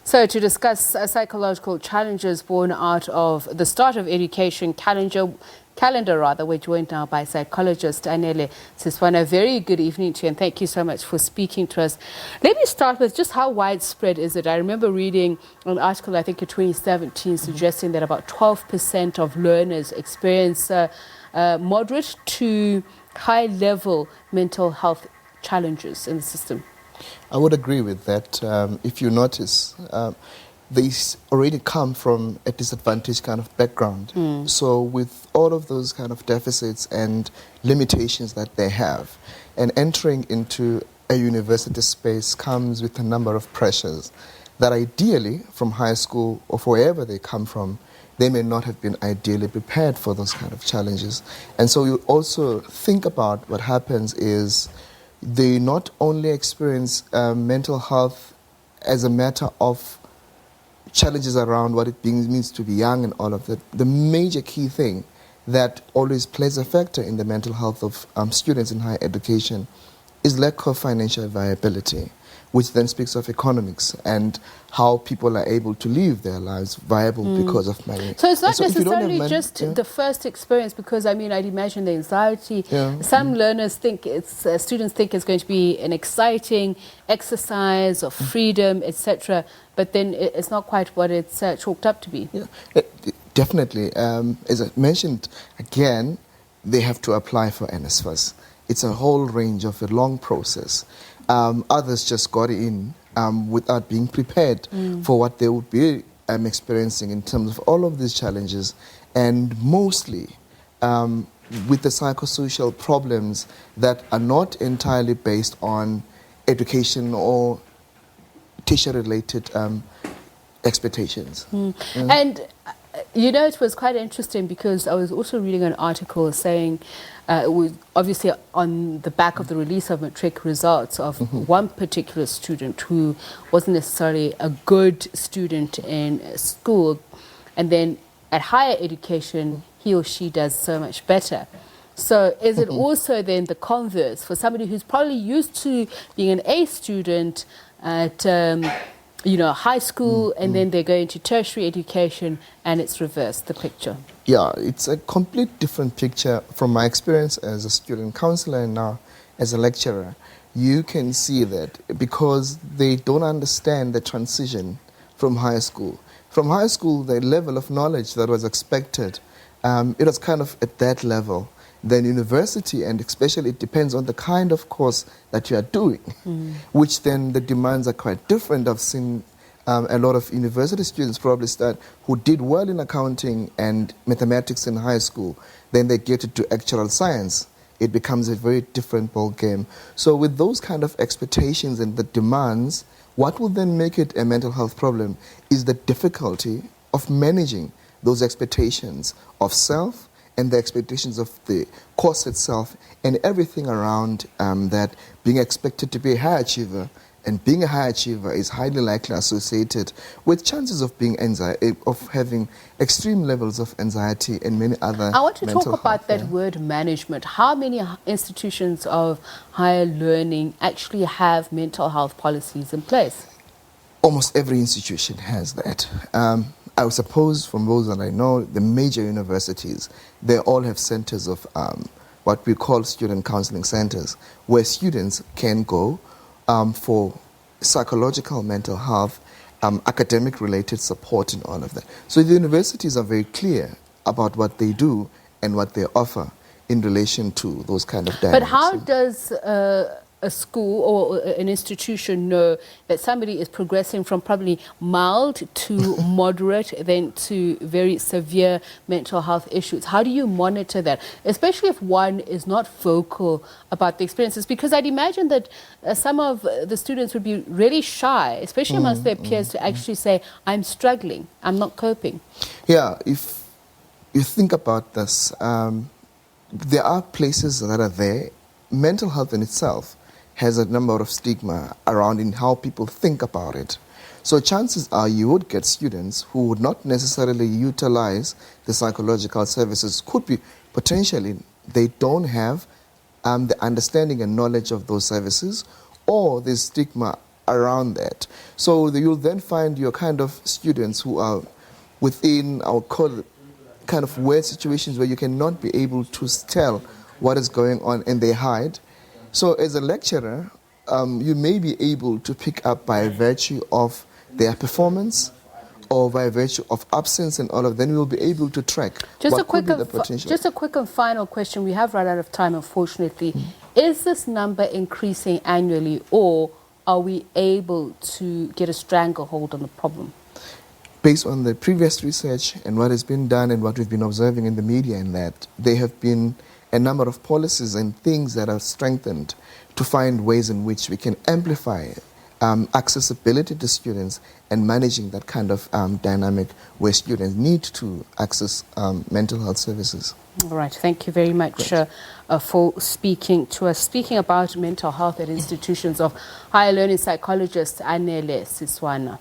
So to discuss psychological challenges born out of the start of education calendar, we're joined now by psychologist Anele Siswana. Very good evening to you and thank you so much for speaking to us. Let me start with just how widespread is it? I remember reading an article, I think in 2017, suggesting that about 12% of learners experience moderate to high level mental health challenges in the system. I would agree with that. If you notice, these already come from a disadvantaged kind of background. So with all of those kind of deficits and limitations that they have, and entering into a university space comes with a number of pressures that ideally from high school or wherever they come from, they may not have been ideally prepared for those kind of challenges. And so you also think about what happens is they not only experience mental health as a matter of challenges around what it means to be young and all of that. The major key thing that always plays a factor in the mental health of students in higher education is lack of financial viability, which then speaks of economics and how people are able to live their lives viable because of money. So it's not necessarily just the first experience, because I mean, I'd imagine the anxiety. Some learners think students think it's going to be an exciting exercise of freedom, etc. But then it's not quite what it's chalked up to be. Definitely. As I mentioned, again, they have to apply for NSFAS. It's a whole range of a long process. Others just got in without being prepared for what they would be experiencing in terms of all of these challenges, and mostly with the psychosocial problems that are not entirely based on education or teacher-related expectations. And you know, it was quite interesting because I was also reading an article saying it was obviously on the back of the release of matric results of one particular student who wasn't necessarily a good student in school, and then at higher education he or she does so much better. So is it also then the converse for somebody who's probably used to being an A student at high school, and then they go into tertiary education, and it's reversed, the picture? Yeah, it's a complete different picture from my experience as a student counselor and now as a lecturer. You can see that because they don't understand the transition from high school. From high school, the level of knowledge that was expected, it was kind of at that level. Then university, and especially it depends on the kind of course that you are doing, which then the demands are quite different. I've seen a lot of university students probably start who did well in accounting and mathematics in high school, then they get into actual science. It becomes a very different ball game. So with those kind of expectations and the demands, what will then make it a mental health problem is the difficulty of managing those expectations of self and the expectations of the course itself and everything around that, being expected to be a high achiever. And being a high achiever is highly likely associated with chances of being of having extreme levels of anxiety and many other. I want to talk about that word management. How many institutions of higher learning actually have mental health policies in place? Almost every institution has that. I suppose from those that I know, the major universities, they all have centers of what we call student counseling centers, where students can go for psychological, mental health, academic-related support and all of that. So the universities are very clear about what they do and what they offer in relation to those kind of dynamics. But how does a school or an institution know that somebody is progressing from probably mild to moderate, then to very severe mental health issues? How do you monitor that, especially if one is not vocal about the experiences? Because I'd imagine that some of the students would be really shy, especially amongst their peers, to actually say, I'm struggling, I'm not coping. Yeah, if you think about this, there are places that are there. Mental health in itself has a number of stigma around in how people think about it. So chances are you would get students who would not necessarily utilize the psychological services. Could be potentially they don't have the understanding and knowledge of those services, or there's stigma around that. So you'll then find your kind of students who are within our kind of weird situations where you cannot be able to tell what is going on and they hide. So as a lecturer, you may be able to pick up by virtue of their performance or by virtue of absence and all of, then we will be able to track what could be the potential. Just a quick and final question. We have run out of time, unfortunately. Is this number increasing annually, or are we able to get a stranglehold on the problem? Based on the previous research and what has been done and what we've been observing in the media, in that there have been a number of policies and things that are strengthened to find ways in which we can amplify accessibility to students and managing that kind of dynamic where students need to access mental health services. All right. Thank you very much for speaking to us. Speaking about mental health at institutions of higher learning, psychologist Anele Siswana.